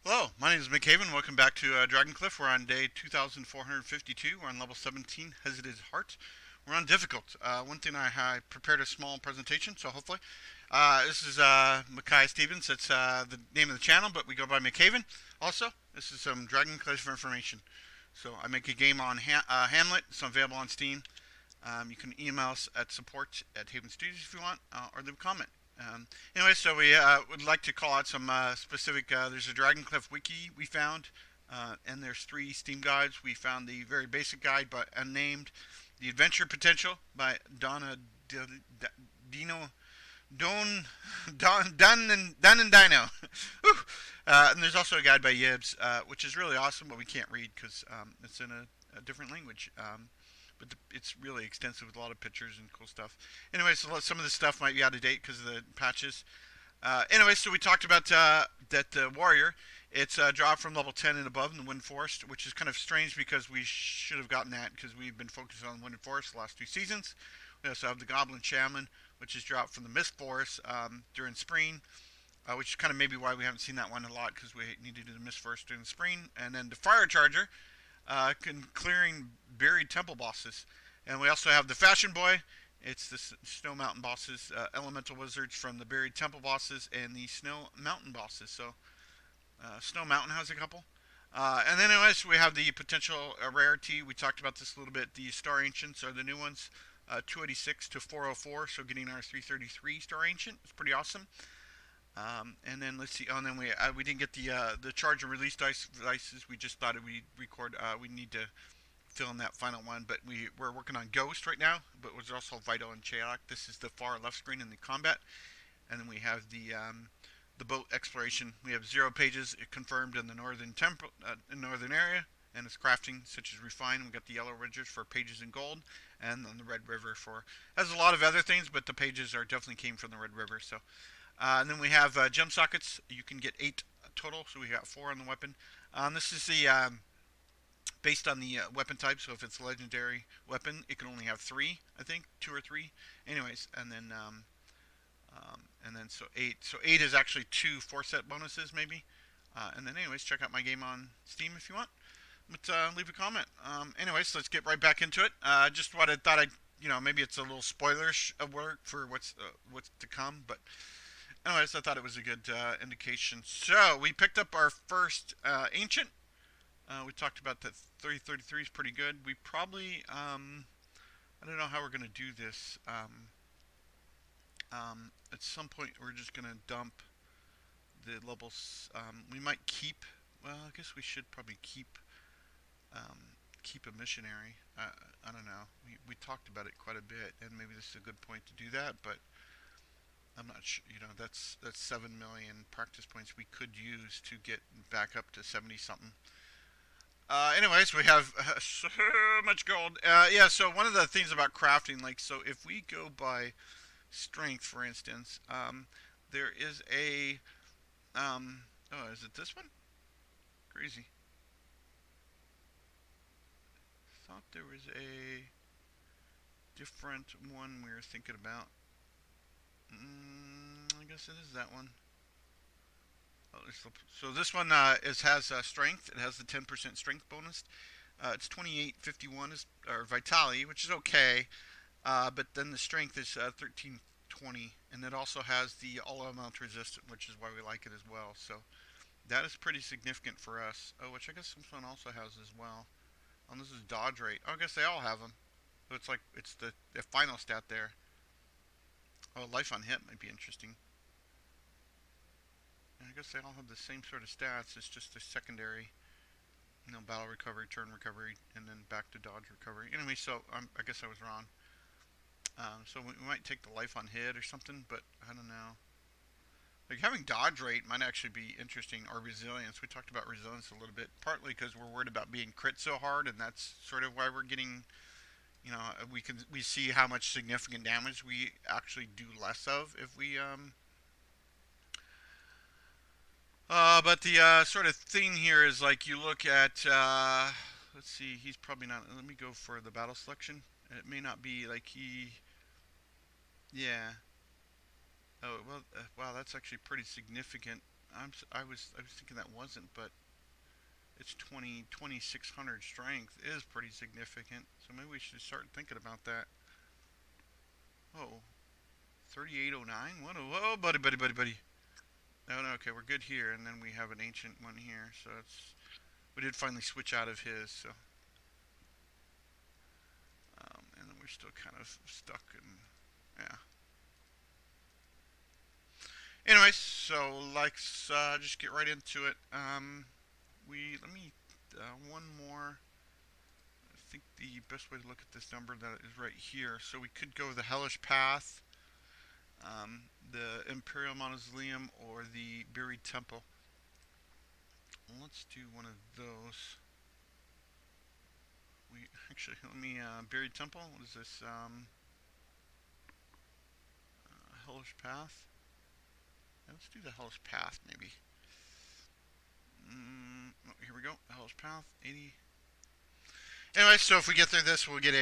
Hello, my name is Micaiah. Welcome back to Dragpn. We're on day 2452. We're on level 17, Hesitant Heart. We're on difficult. One thing I prepared a small presentation, so hopefully. This is Micaiah Stevens. That's the name of the channel, but we go by Micaiah. Also, this is some Dragpn information. So I make a game on Hamlet. It's available on Steam. You can email us at support at Haven Studios if you want, or leave a comment. Anyway, so we would like to call out some specific. There's a Dragpn wiki we found, and there's 3 Steam guides. We found the very basic guide, but unnamed, the Adventure Potential by Dino Don Don and Dino. And there's also a guide by Yibs, which is really awesome, but we can't read because it's in a different language. But it's really extensive with a lot of pictures and cool stuff. Anyway, so some of this stuff might be out of date because of the patches. Anyway, so we talked about that warrior. It's dropped from level 10 and above in the Wind Forest, which is kind of strange because we should have gotten that because we've been focusing on Wind Forest the last 2 seasons. We also have the Goblin Shaman, which is dropped from the Mist Forest during spring, which is kind of maybe why we haven't seen that one a lot because we need to do the Mist Forest during the spring. And then the Fire Charger, clearing buried temple bosses. And we also have the Fashion Boy. It's the Snow Mountain bosses, elemental wizards from the buried temple bosses, and the Snow Mountain bosses. So Snow Mountain has a couple. And then anyways, we have the potential rarity. We talked about this a little bit. The Star Ancients are the new ones, 286 to 404. So getting our 333 Star Ancient is pretty awesome. And then let's see. Oh, and then we didn't get the charge and release devices. We just thought we'd record. We need to fill in that final one, but we're working on Ghost right now. But there's also Vital and Chayok. This is the far left screen in the combat, and then we have the boat exploration. We have 0 pages confirmed in the northern area, and it's crafting such as refine. We got the yellow ridges for pages in gold, and then the red river for has a lot of other things, but the pages are definitely came from the red river. So. And then we have gem sockets. You can get 8 total, so we got 4 on the weapon. This is the based on the weapon type. So if it's a legendary weapon, it can only have 3, I think, 2 or 3. Anyways, and then so 8. So 8 is actually 2 4-set bonuses, maybe. And then anyways, check out my game on Steam if you want. But leave a comment. Anyways, let's get right back into it. Just what I thought maybe it's a little spoilerish of work for what's to come, but. Anyways, I thought it was a good indication. So we picked up our first ancient. We talked about that 333 is pretty good. We probably I don't know how we're gonna do this. At some point, we're just gonna dump the levels. We might keep. Well, I guess we should probably keep a missionary. I don't know. We talked about it quite a bit, and maybe this is a good point to do that, but. I'm not sure. That's 7 million practice points we could use to get back up to 70 something. Anyways, we have so much gold. Yeah. So one of the things about crafting, like, so if we go by strength, for instance, there is a. Oh, is it this one? Crazy. Thought there was a different one we were thinking about. I guess it is that one. Oh, so this one has strength. It has the 10% strength bonus. It's 2851 or vitality, which is okay. But then the strength is 1320, and it also has the all amount resistant, which is why we like it as well. So that is pretty significant for us. Oh, which I guess this one also has as well. Oh, this is dodge rate. Oh, I guess they all have them. So it's the final stat there. Oh, life on hit might be interesting. I guess they all have the same sort of stats. It's just a secondary, battle recovery, turn recovery, and then back to dodge recovery. Anyway, so I guess I was wrong. So we might take the life on hit or something, but I don't know. Like having dodge rate might actually be interesting, or resilience. We talked about resilience a little bit, partly because we're worried about being crit so hard, and that's sort of why we're getting. We see how much significant damage we actually do less of if we but the sort of thing here is like you look at, let's see, he's probably not, let me go for the battle selection. It may not be like yeah. Oh, well, wow, that's actually pretty significant I was thinking that wasn't, but it's 2600 strength is pretty significant. So maybe we should start thinking about that. Oh, 3809. What? Whoa, buddy, buddy, buddy, buddy. No, no. Okay, we're good here, and then we have an ancient one here. So it's we did finally switch out of his. So and then we're still kind of stuck in yeah. Anyways, so let's just get right into it. We let me one more. I think the best way to look at this number that is right here. So we could go the hellish path, the imperial mausoleum, or the buried temple. Let's do one of those. We actually let me buried temple. What is this? Hellish path. Yeah, let's do the hellish path maybe. Oh, here we go. Hellish path 80. Anyway, so if we get through this, we'll get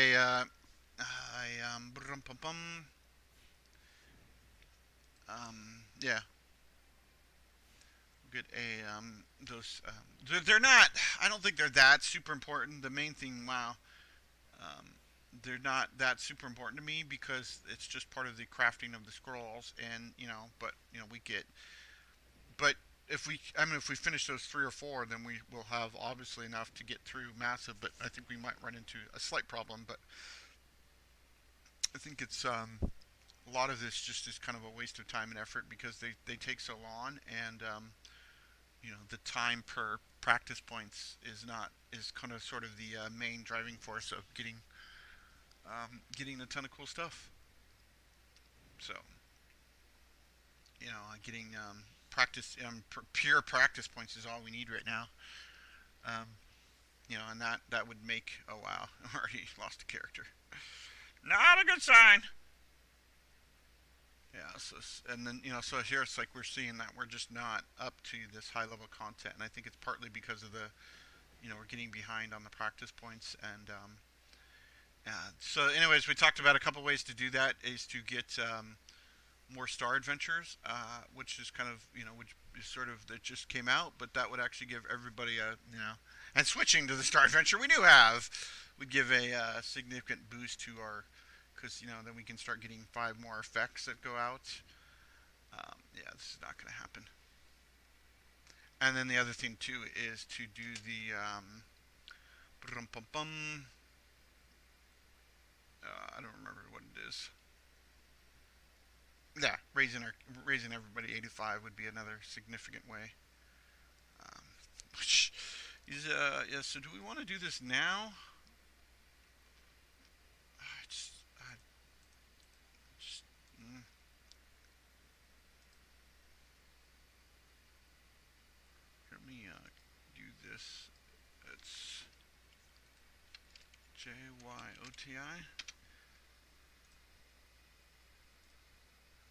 yeah, we'll get those. They're not. I don't think they're that super important. The main thing, wow, um, they're not that super important to me because it's just part of the crafting of the scrolls, and but we get, but if we finish those three or four, then we will have obviously enough to get through massive. But I think we might run into a slight problem. But I think it's a lot of this just is kind of a waste of time and effort because they take so long, and the time per practice points is kind of sort of the main driving force of getting a ton of cool stuff. So getting practice pure practice points is all we need right now. Um, and that would make oh wow, already lost a character. Not a good sign. Yeah, so and then so here it's like we're seeing that we're just not up to this high level content, and I think it's partly because of the we're getting behind on the practice points, and so anyways, we talked about a couple ways to do that is to get more star adventures, which is kind of which is sort of that just came out, but that would actually give everybody a and switching to the star adventure we do have would give a significant boost to our because then we can start getting 5 more effects that go out. Yeah, this is not going to happen. And then the other thing too is to do the I don't remember what it is. Yeah, raising everybody 85 would be another significant way. Um, which is yeah. So do we want to do this now? I just let me do this. It's JYOTI.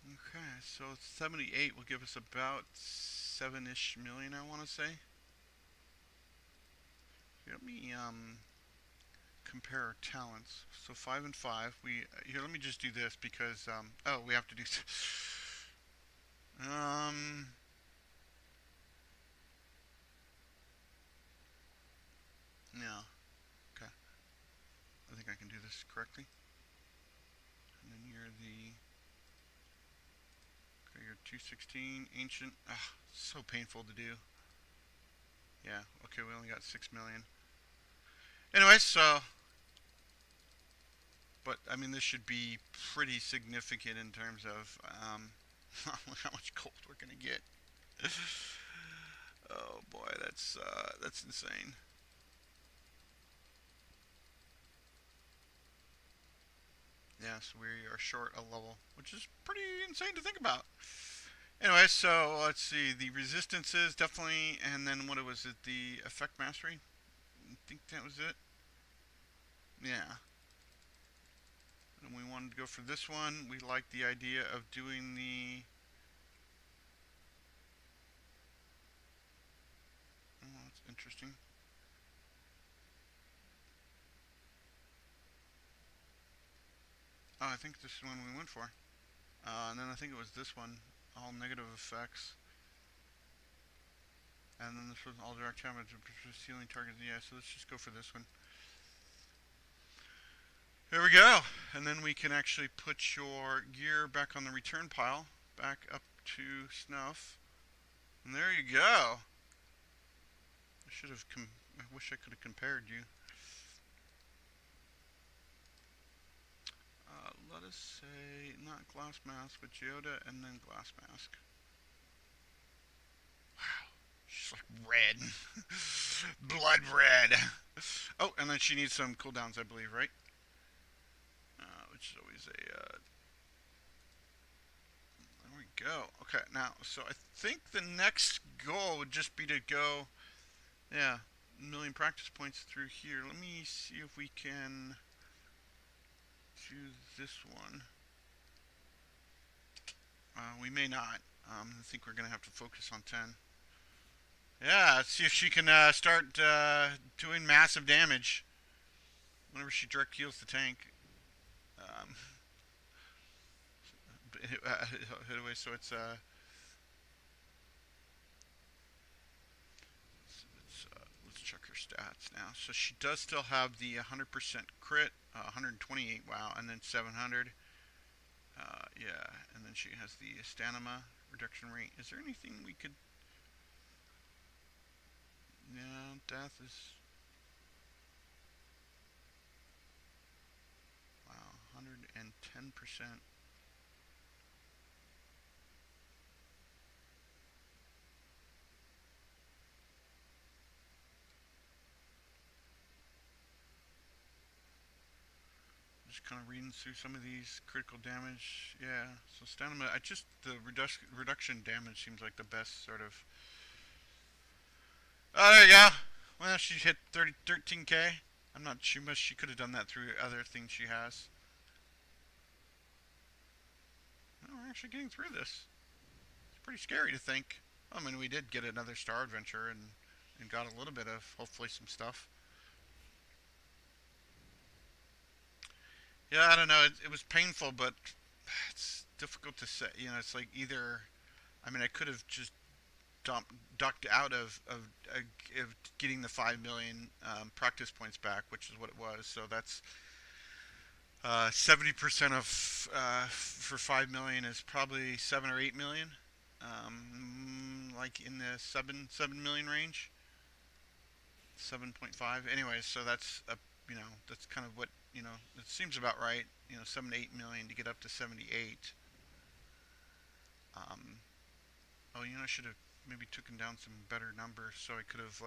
Okay, so 78 will give us about 7-ish million, I want to say. Let me compare our talents. So 5 and 5. Here. Let me just do this because oh, we have to do. No. Okay. I think I can do this correctly. And then you're the. Okay, you're 216 ancient. Ah, so painful to do. Yeah. Okay, we only got 6 million. Anyway, so. But I mean, this should be pretty significant in terms of how much gold we're gonna get. Oh boy, that's insane. Yes, we are short a level, which is pretty insane to think about. Anyway, so let's see. The resistances definitely, and then what was it? The effect mastery. I think that was it. Yeah. And we wanted to go for this one. We like the idea of doing the. Oh, that's interesting. Oh, I think this is one we went for. And then I think it was this one. All negative effects. and then this was all direct damage, ceiling target. Yeah, so let's just go for this one. There we go. And then we can actually put your gear back on the return pile, back up to snuff. And there you go. I wish I could have compared you. Let us say, not glass mask, but geoda and then glass mask. Wow. She's like red. Blood red. Oh, and then she needs some cooldowns, I believe, right? Which is always a, there we go. Okay, now, so I think the next goal would just be to go, yeah, a million practice points through here. Let me see if we can do this one. We may not. I think we're going to have to focus on 10. Yeah, let's see if she can start doing massive damage whenever she direct heals the tank. Hit away, so it's let's check her stats now. So she does still have the 100% crit, 128, wow, and then 700. Yeah, and then she has the stamina reduction rate. Is there anything we could? Yeah, death is, wow, 110%. Just kind of reading through some of these critical damage. Yeah, so stamina. The reduction damage seems like the best sort of. Oh, there you go. Well, she hit 13k. I'm not sure much. She could have done that through other things she has. Oh, we're actually getting through this. It's pretty scary to think. I mean, we did get another star adventure and got a little bit of hopefully some stuff. Yeah, I don't know. It was painful, but it's difficult to say. You know, it's like either. I mean, I could have just ducked out of getting the 5 million practice points back, which is what it was. So that's 70% of for 5 million is probably 7 or 8 million, like in the 7 million range, 7.5. Anyways, so that's that's kind of what it seems about right. 7 to 8 million to get up to 78. Oh, I should have maybe taken down some better numbers so I could have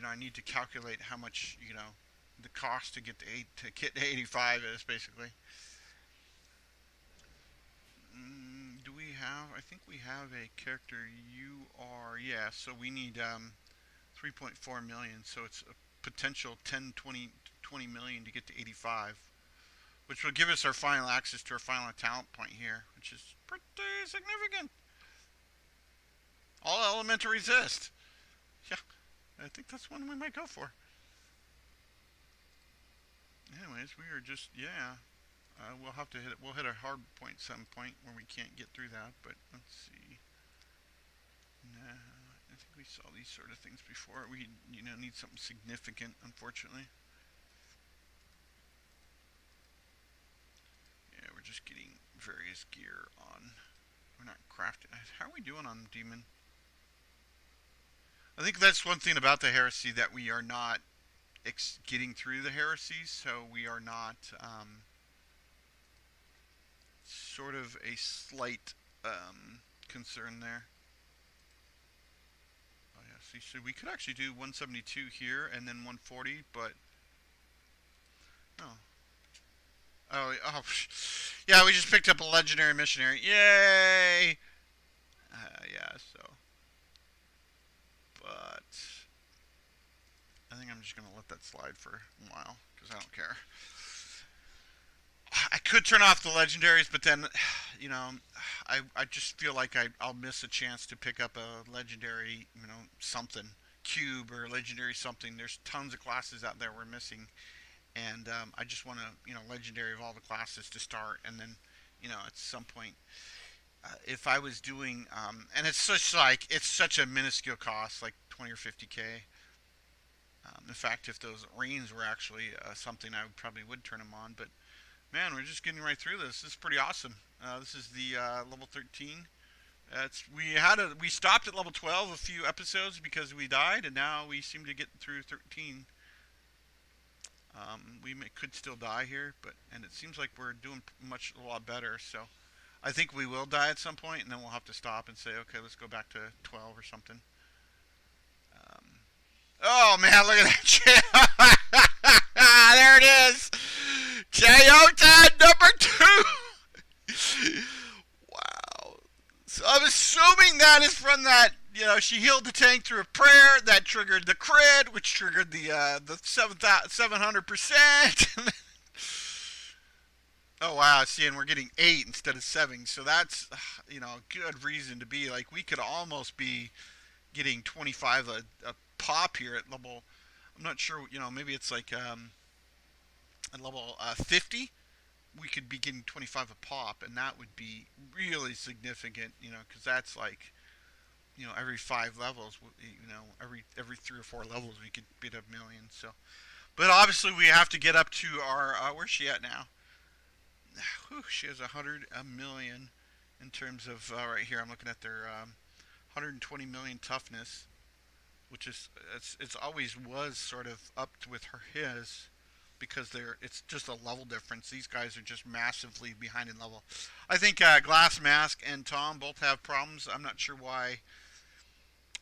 I need to calculate how much the cost to get to 85 is basically. Do we have? I think we have a character. You are, yeah. So we need 3.4 million. So it's a potential 10, 20 million to get to 85, which will give us our final access to our final talent point here, which is pretty significant. All element to resist. Yeah, I think that's one we might go for. Anyways, we are just, yeah. We'll have to hit it. We'll hit a hard point some point where we can't get through that. But let's see. Nah, I think we saw these sort of things before. We need something significant, unfortunately. Yeah, we're just getting various gear on. We're not crafting. How are we doing on Demon? I think that's one thing about the heresy, that we are not getting through the heresies, so we are not sort of a slight concern there. Oh yeah, see, so we could actually do 172 here and then 140, but oh, yeah, we just picked up a legendary missionary. Yay! Yeah, so, but I think I'm just gonna let that slide for a while because I don't care. I could turn off the legendaries, but then, I just feel like I'll miss a chance to pick up a legendary, something, cube or legendary something. There's tons of classes out there we're missing, and I just want to, legendary of all the classes to start, and then, at some point, if I was doing, and it's such a minuscule cost, like 20 or 50K. In fact, if those rains were actually something, I would probably would turn them on. But man, we're just getting right through this. This is pretty awesome. This is the level 13. We stopped at level 12 a few episodes because we died, and now we seem to get through 13. Could still die here, and it seems like we're doing a lot better. So I think we will die at some point, and then we'll have to stop and say, okay, let's go back to 12 or something. Um, oh man, look at that! There it is. Toyota number 2. Wow. So I'm assuming that is from that. She healed the tank through a prayer that triggered the crit, which triggered the 700%. Oh wow, see, and we're getting 8 instead of 7, so that's a good reason to be like we could almost be getting 25 a pop here at level. I'm not sure, maybe it's like at level 50, we could be getting 25 a pop, and that would be really significant, because that's like every 5 levels, every 3 or 4 levels we could beat a million. So, but obviously we have to get up to our where's she at now? Whew, she has 100 million in terms of right here. I'm looking at their 120 million toughness, which is it's always was sort of up with his, because it's just a level difference. These guys are just massively behind in level. I think Glass Mask and Tom both have problems. I'm not sure why.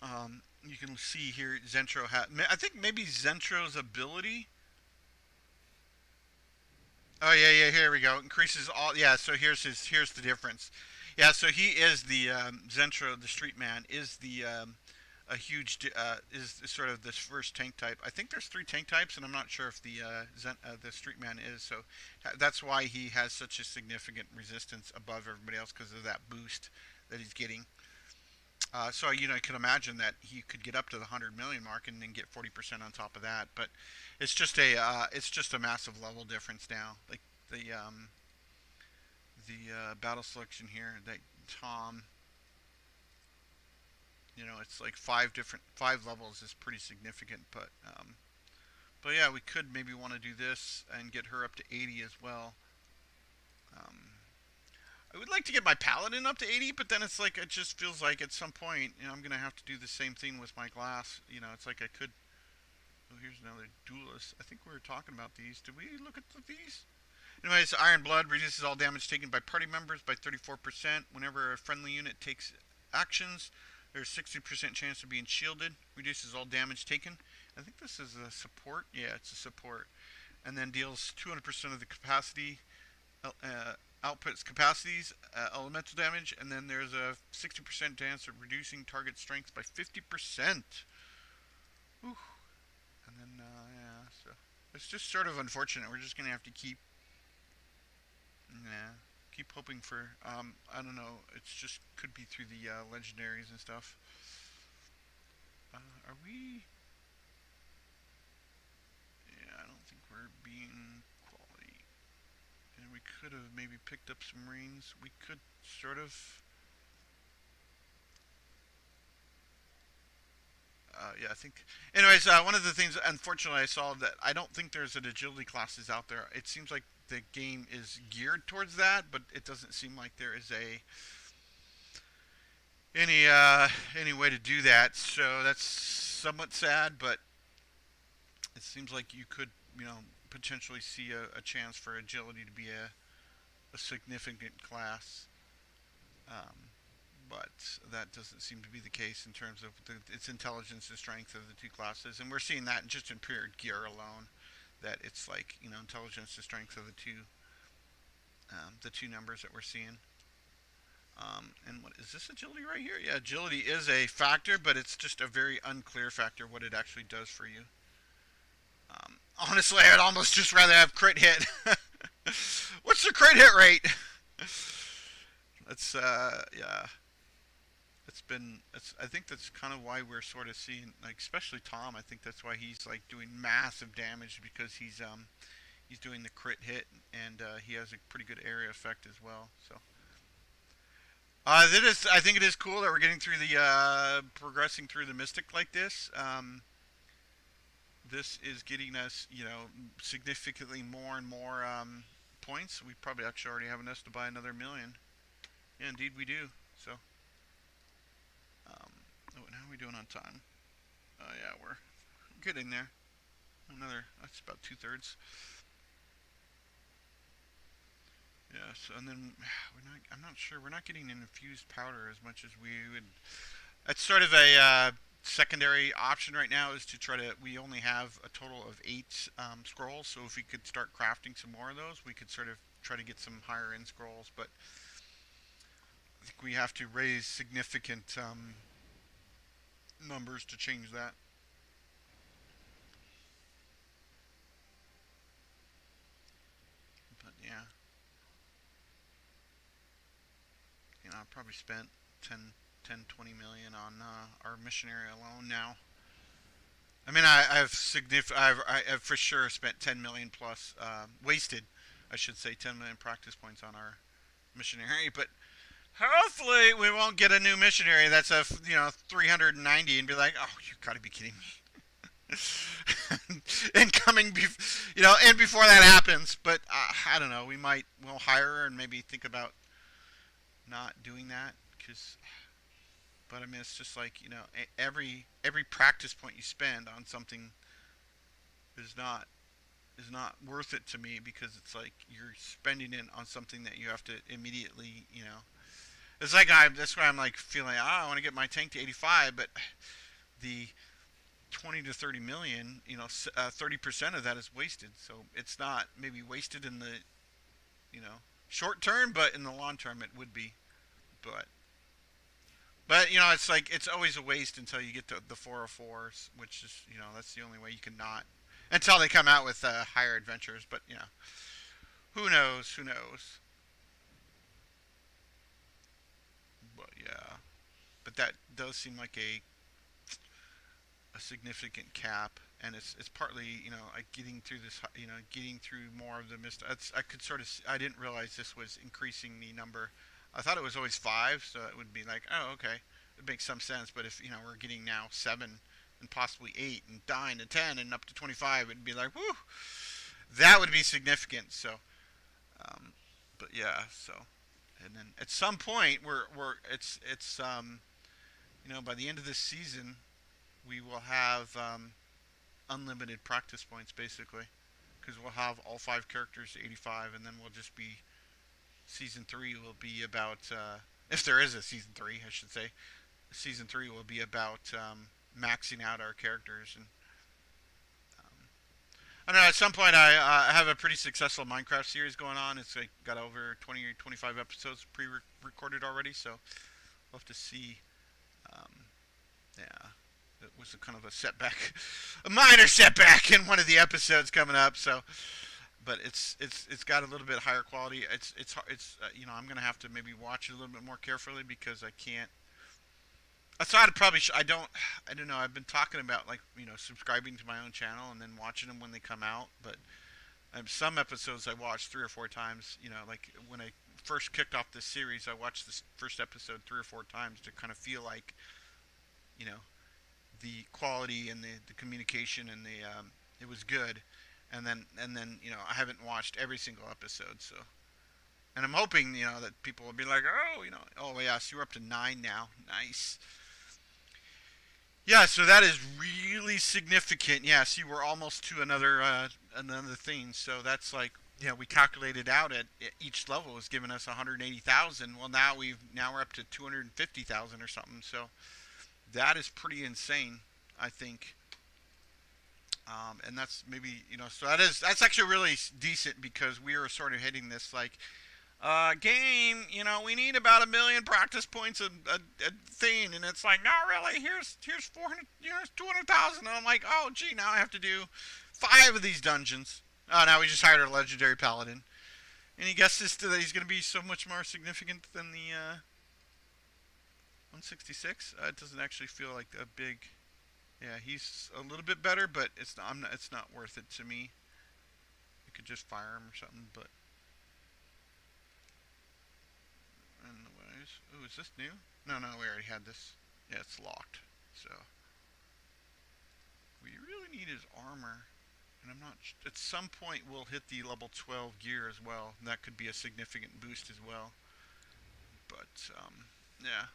You can see here Zentro I think maybe Zentro's ability. Oh yeah, here we go. Increases all. Yeah, so here's the difference. Yeah, so he is the Zentro, the Street Man, is the a huge is sort of this first tank type. I think there's 3 tank types, and I'm not sure if the Street Man is. So that's why he has such a significant resistance above everybody else, because of that boost that he's getting. So you can imagine that he could get up to the 100 million mark and then get 40% on top of that. But it's just a massive level difference now. Like the battle selection here, that Tom, it's like 5 levels is pretty significant. But yeah, we could maybe want to do this and get her up to 80 as well. Um, I would like to get my paladin up to 80, but then it's like it just feels like at some point, I'm gonna have to do the same thing with my glass. It's like I could. Oh, here's another duelist. I think we were talking about these. Did we look at these? Anyways, Iron Blood reduces all damage taken by party members by 34%. Whenever a friendly unit takes actions, there's 60% chance of being shielded. Reduces all damage taken. I think this is a support. Yeah, it's a support. And then deals 200% of the capacity. Outputs capacities, elemental damage, and then there's a 60% chance of reducing target strength by 50%. Whew. And then, yeah, so it's just sort of unfortunate. We're just gonna have to keep hoping for. I don't know. It's just could be through the legendaries and stuff. Are we? Yeah, I don't think we're being quality. And we could have maybe picked up some rings. We could sort of. Yeah, I think. Anyways, one of the things, unfortunately, I saw that I don't think there's an agility classes out there. It seems like the game is geared towards that, but it doesn't seem like there is any way to do that. So that's somewhat sad, but it seems like you could potentially see a chance for agility to be a significant class. Um, but that doesn't seem to be the case in terms of its intelligence and strength of the 2 classes, and we're seeing that just in pure gear alone. That it's like intelligence and strength of the two numbers that we're seeing. And what is this agility right here? Yeah, agility is a factor, but it's just a very unclear factor what it actually does for you. Honestly, I'd almost just rather have crit hit. What's the crit hit rate? That's yeah. I think that's kind of why we're sort of seeing, like, especially Tom. I think that's why he's like doing massive damage, because he's doing the crit hit, and he has a pretty good area effect as well. So That is, I think it is cool that we're getting through the progressing through the Mystic like this. This is getting us, significantly more and more points. We probably actually already have enough to buy another million. Yeah, indeed we do. So, um, oh, and how are we doing on time? Oh yeah, we're getting there. Another, that's about 2/3. Yeah. So, and then we're not. I'm not sure. We're not getting an infused powder as much as we would. That's sort of a secondary option right now is to try to. We only have a total of 8 scrolls, so if we could start crafting some more of those, we could sort of try to get some higher end scrolls. But I think we have to raise significant numbers to change that. But yeah, I probably spent 10, 20 million on our missionary alone now. I mean, I've for sure spent 10 million plus wasted, I should say, 10 million practice points on our missionary. But hopefully, we won't get a new missionary that's a 390 and be like, oh, you got to be kidding me. And and before that happens. But I don't know. We'll hire her and maybe think about not doing that because. But I mean, it's just like every practice point you spend on something is not worth it to me because it's like you're spending it on something that you have to immediately. It's like that's why I'm like feeling I want to get my tank to 85, but the 20 to 30 million, 30% of that is wasted. So it's not maybe wasted in the you know short term, but in the long term it would be. But it's like it's always a waste until you get to the 404s, which is that's the only way you can not until they come out with higher adventures. But who knows? Who knows? But yeah, but that does seem like a significant cap, and it's partly like getting through this getting through more of the mist. I could sort of I didn't realize this was increasing the number. I thought it was always 5, so it would be like, oh, okay, it makes some sense. But if we're getting now 7 and possibly 8 and 9 and 10 and up to 25, it'd be like, whoo, that would be significant. So, um, but yeah, so and then at some point we're it's by the end of this season we will have unlimited practice points basically because we'll have all 5 characters to 85, and then we'll just be season 3 will be about if there is a season 3, I should say. Season 3 will be about maxing out our characters, and I don't know. At some point, I have a pretty successful Minecraft series going on. It's like got over 20 or 25 episodes pre-recorded already, so we'll have to see. Um, yeah, it was a kind of a setback, a minor setback in one of the episodes coming up. So, but it's got a little bit higher quality. I'm gonna have to maybe watch it a little bit more carefully because I can't. I thought it probably. I don't know. I've been talking about like subscribing to my own channel and then watching them when they come out. But some episodes I watched 3 or 4 times. Like when I first kicked off this series, I watched this first episode 3 or 4 times to kind of feel like you know the quality and the communication and it was good. And then I haven't watched every single episode. So and I'm hoping that people will be like, oh yeah, so you're up to 9 now. Nice. Yeah, so that is really significant. Yeah, see, we're almost to another thing. So that's like, we calculated out at each level is giving us 180,000. Well, now we're up to 250,000 or something. So that is pretty insane, I think. And that's maybe so that's actually really decent because we are sort of hitting this like game, we need about 1 million practice points a thing, and it's like, no, really, here's 400, here's 200,000, and I'm like, oh, gee, now I have to do 5 of these dungeons. Oh, now we just hired a legendary paladin, and he guesses that he's going to be so much more significant than the 166. It doesn't actually feel like a big. Yeah, he's a little bit better, but it's not worth it to me. You could just fire him or something, but. Anyways, Ooh, is this new? No, no, we already had this. Yeah, it's locked. So we really need his armor, and I'm not. At some point, we'll hit the level 12 gear as well. And that could be a significant boost as well. But yeah,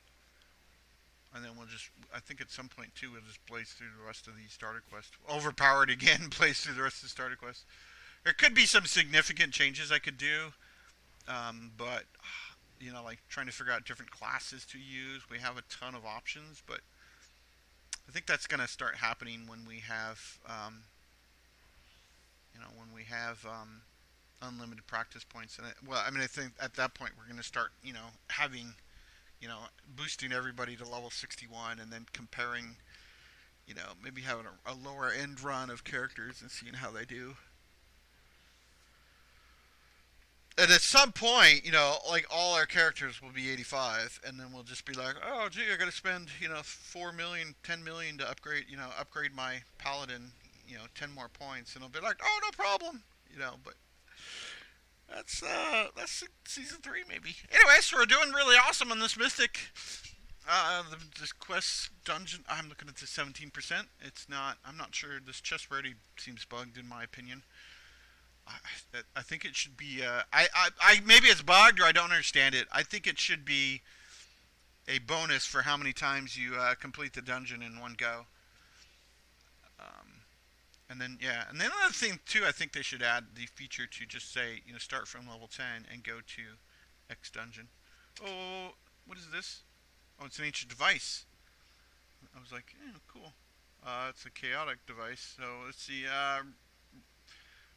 and then we'll just. I think at some point too, we'll just blaze through the rest of the starter quest. Overpowered again, blaze through the rest of the starter quest. There could be some significant changes I could do, but you know, like trying to figure out different classes to use. We have a ton of options, but I think that's going to start happening when we have, you know, when we have unlimited practice points. And well, I mean, I think at that point we're going to start, you know, having, you know, boosting everybody to level 61, and then comparing, you know, maybe having a lower end run of characters and seeing how they do. And at some point, you know, like all our characters will be 85, and then we'll just be like, oh, gee, I got to spend, you know, 4 million, 10 million to upgrade, you know, upgrade my paladin, you know, 10 more points, and it'll be like, oh, no problem, you know. But that's season 3 maybe. Anyway, so we're doing really awesome on this mythic. This quest dungeon, I'm looking at the 17%. It's not. I'm not sure. This chest rarity seems bugged in my opinion. I think it should be. Maybe it's bugged or I don't understand it. I think it should be a bonus for how many times you complete the dungeon in one go. Um, and then yeah, and then another thing too, I think they should add the feature to just say, you know, start from level 10 and go to X dungeon. Oh, what is this? Oh, it's an ancient device. I was like, yeah, cool. It's a chaotic device. So let's see.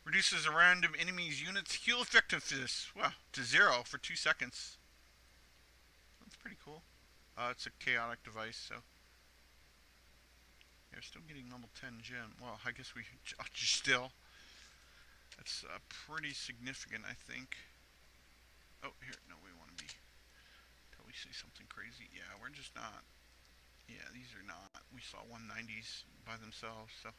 Reduces a random enemy's unit's heal effectiveness, well, to 0 for 2 seconds. That's pretty cool. It's a chaotic device, so. You're still getting level 10 gem. Well, I guess we still. That's pretty significant, I think. Oh, here, no, we want to be. Till we see something crazy. Yeah, we're just not. Yeah, these are not. We saw 190s by themselves, so.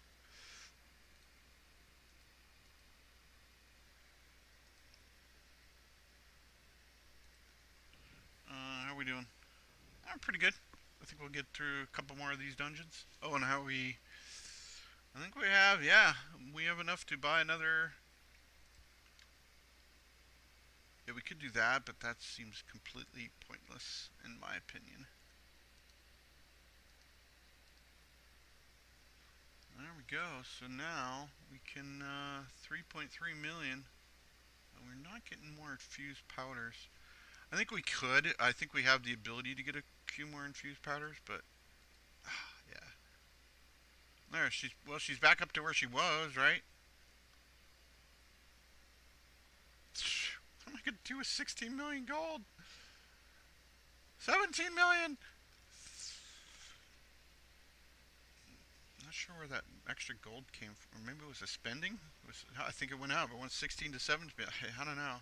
How are we doing? I'm pretty good. I think we'll get through a couple more of these dungeons. Oh, and how we... I think we have, yeah, we have enough to buy another... Yeah, we could do that, but that seems completely pointless, in my opinion. There we go. So now we can, 3.3 million. And we're not getting more infused powders. I think we could. I think we have the ability to get a few more infused powders, but yeah. There, she's back up to where she was, right? What am I gonna do with 16 million gold? 17 million. Not sure where that extra gold came from. Or maybe it was a spending. I think it went out. It went 16 to 7. I don't know.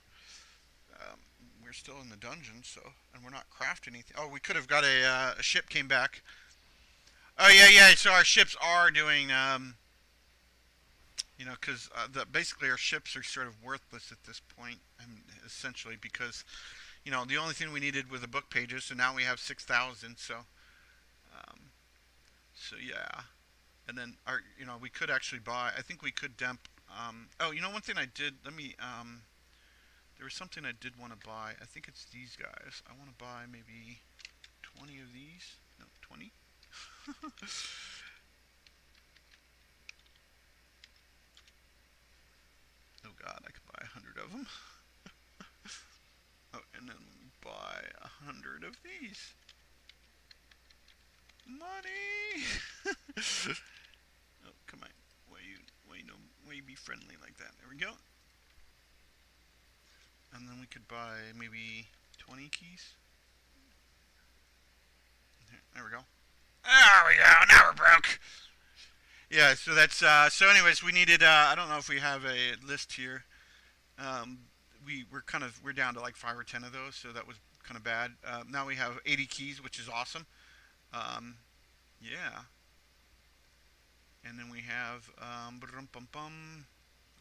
Um, we're still in the dungeon, so, and we're not crafting anything. Oh, we could have got a ship came back. Oh yeah, yeah. So our ships are doing, you know, because basically our ships are sort of worthless at this point, essentially because, you know, the only thing we needed was the book pages, so now we have 6,000. Um, so yeah, and then our, you know, we could actually buy. I think we could dump. Oh, you know, one thing I did. Let me. There was something I did want to buy. I think it's these guys. I want to buy maybe 20 of these. No, 20. Oh god, I could buy 100 of them. Oh, and then buy 100 of these. Money! Oh, come on. Why you be friendly like that? There we go. And then we could buy maybe 20 keys. There we go. There we go. Now we're broke. Yeah, so that's so anyways, we needed I don't know if we have a list here. Um, we're down to like 5 or 10 of those, so that was kind of bad. Now we have 80 keys, which is awesome. Um, yeah. And then we have I'm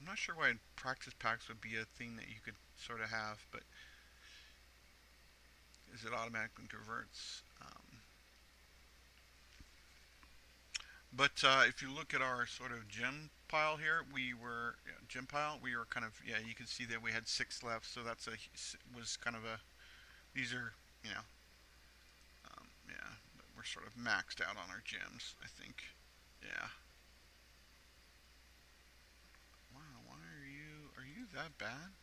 not sure why practice packs would be a thing that you could sort of have, but is it automatically converts. But if you look at our sort of gem pile here, we were kind of, yeah, you can see that we had 6 left, so that's was kind of a, these are, you know, yeah, we're sort of maxed out on our gems, I think. Yeah. Wow, why are you that bad?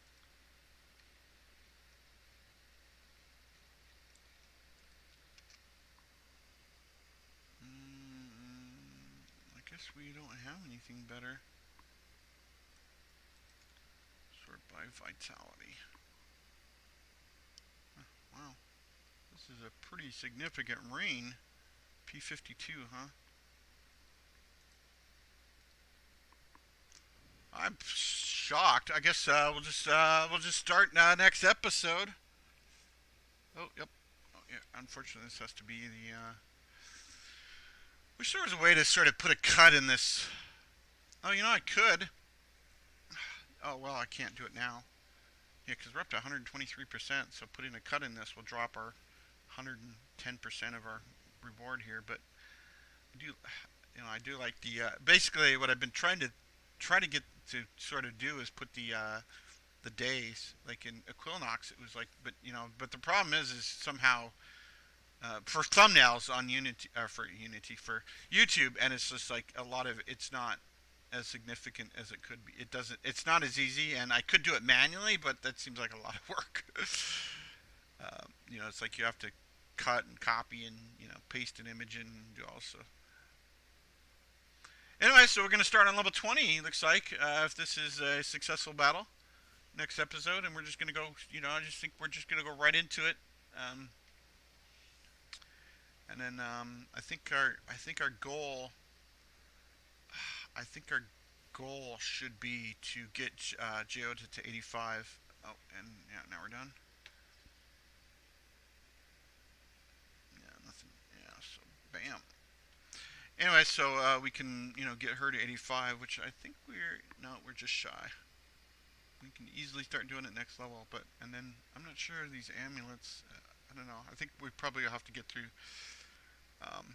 I guess we don't have anything better. Sort by vitality. Wow, this is a pretty significant rain. P52, huh? I'm shocked. I guess we'll just start next episode. Oh, yep. Oh, yeah. Unfortunately, this has to be the. Wish there was a way to sort of put a cut in this. Oh, you know, I could. Oh well, I can't do it now. Yeah, because we're up to 123%. So putting a cut in this will drop our 110% of our reward here. But I do, I do like the. Basically, what I've been try to get to sort of do is put the days like in Equinox. It was like, but the problem is somehow for thumbnails on for YouTube, and it's just like a lot of it's not as significant as it could be. It's not as easy, and I could do it manually, but that seems like a lot of work. It's like you have to cut and copy and paste an image and do also. Anyway, so we're going to start on level 20, looks like, if this is a successful battle. Next episode, and we're just going to go, I just think we're just going to go right into it. And then I think our goal should be to get Geota to 85. Oh, and yeah, now we're done. Yeah, nothing. Yeah, so bam. Anyway, so we can get her to 85, which I think we're just shy. We can easily start doing it next level, and then I'm not sure these amulets. I don't know. I think we probably have to get through. Um,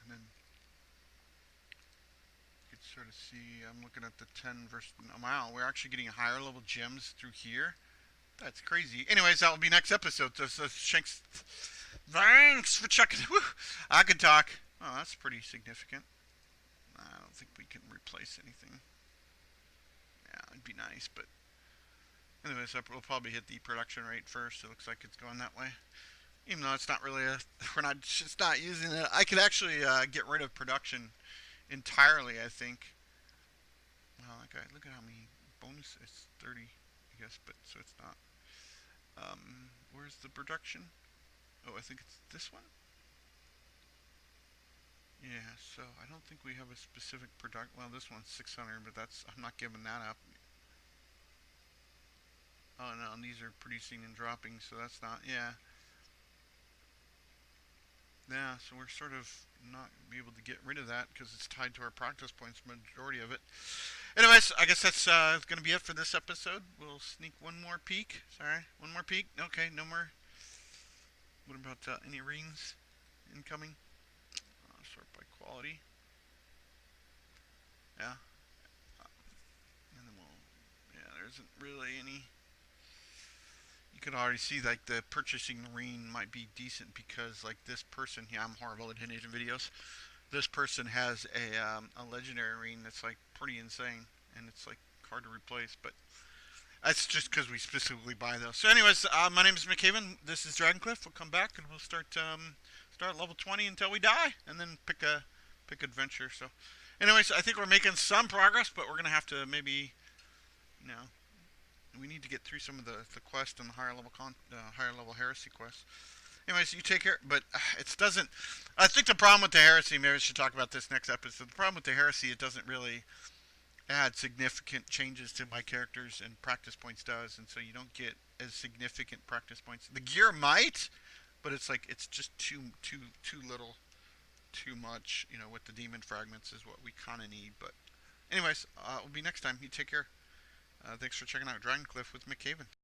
and then you can sort of see. I'm looking at the 10 versus. Wow, we're actually getting higher level gems through here. That's crazy. Anyways, that will be next episode. So thanks for checking. Whew, I can talk. Oh, that's pretty significant. I don't think we can replace anything. Yeah, it'd be nice, but anyways, we'll probably hit the production rate first. It looks like it's going that way. Even though it's not really just not using it. I could actually get rid of production entirely, I think. Wow, okay, look at how many bonus. It's 30, I guess, but so it's not. Where's the production? Oh, I think it's this one. Yeah, so I don't think we have a specific product. Well, this one's 600, but I'm not giving that up. Oh no, and these are producing and dropping, so that's not. Yeah. Yeah, so we're sort of not be able to get rid of that because it's tied to our practice points, majority of it. Anyways, I guess that's going to be it for this episode. We'll sneak one more peek. Sorry, one more peek. Okay, no more. What about any rings incoming? Sort by quality. Yeah. And then there isn't really any. You can already see like the purchasing ring might be decent because like this person, yeah, I'm horrible at editing videos. This person has a legendary ring that's like pretty insane, and it's like hard to replace. But that's just because we specifically buy those. So, anyways, my name is Micaiah. This is Dragpn. We'll come back and we'll start level 20 until we die, and then pick adventure. So, anyways, I think we're making some progress, but we're gonna have to maybe, we need to get through some of the quest and the higher level heresy quests. Anyways, you take care. But it doesn't. I think the problem with the heresy. Maybe I should talk about this next episode. The problem with the heresy, it doesn't really add significant changes to my characters, and practice points does, and so you don't get as significant practice points. The gear might, but it's like it's just too little, too much. With the demon fragments is what we kind of need, but Anyways, it'll be next time. You take care. Thanks for checking out Dragon Cliff with Micaiah.